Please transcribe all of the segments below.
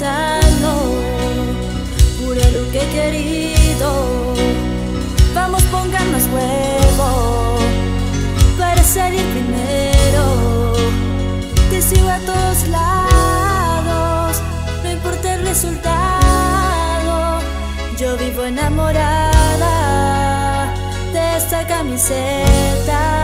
alentando, pura Luque querido. Vamos, pongan más huevo para salir primero. Te sigo a todos lados, no importa el resultado. Yo vivo enamorada de esta camiseta.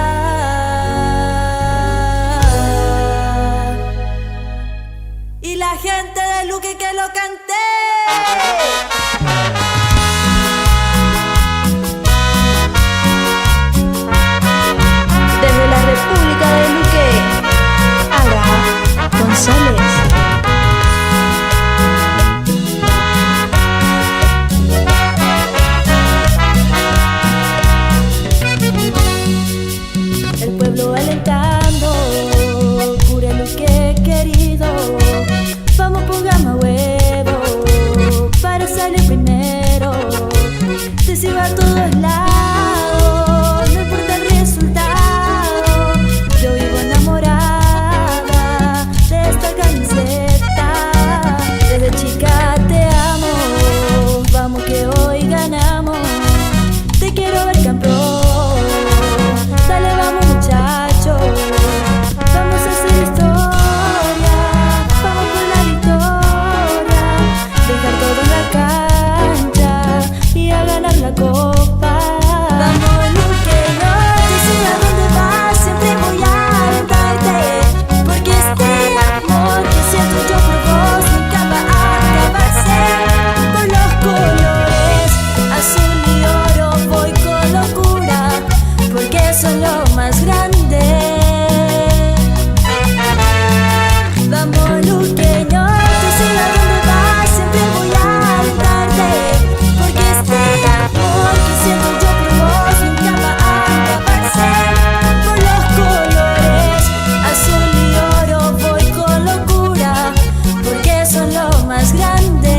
Y la gente de Luque que lo canté. Desde la República de Luque, Ara González. El pueblo alentando, pura Luque querido. Vamos, pongamos huevo para salir primero. Te sigo a todos lados, no importa el resultado. Yo vivo enamorada de esta camiseta. Desde chica te amo, vamos que hoy ganamos. Te quiero ver campeón, dale vamos muchachos. Vamos a hacer historia, vamos por la victoria. Dejar todo en la cancha y a ganar la copa. Vamos Luque, no te sé a dónde vas, siempre voy a alentarte. Porque este amor que siento yo por vos nunca va a acabarse. Por los colores azul y oro voy con locura, porque son lo más grande. Vamos Luque, no te sé a dónde vas, siempre voy a alentarte. Porque este amor que siento yo por vos nunca va a acabarse. Por los colores azul y oro voy con locura, porque son lo más grande.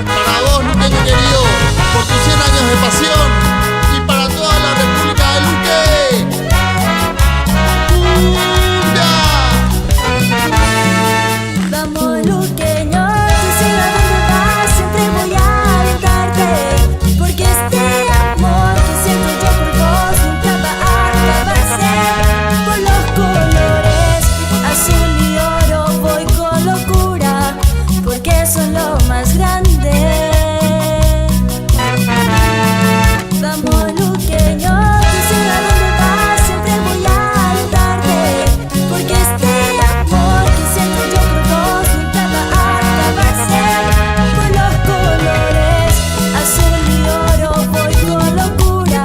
Para vos, luqueño querido, por tus 100 años de pasión. Y para toda la República de Luque. ¡Cumbia! Vamos Luque, no te sé a dónde vas, siempre voy a alentarte. Porque este amor que siento yo por vos nunca va a acabarse. Por los colores azul y oro voy con locura, porque son lo más grande. Vamos Luque, no te sé a dónde vas, siempre voy a alentarte. Porque este amor que siento yo por vos nunca va a acabarse. Por los colores azul y oro voy con locura,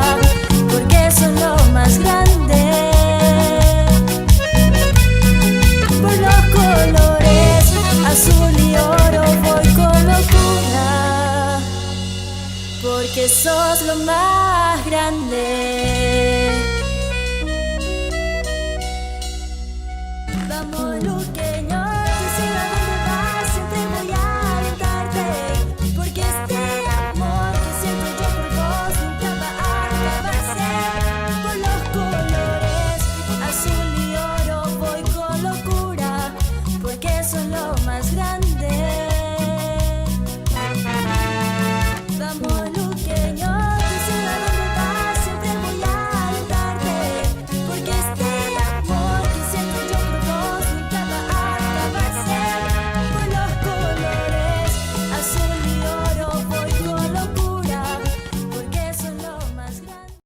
porque son lo más grande. Por los colores azul y oro voy con locura, porque sos lo más grande. Vamos Luque.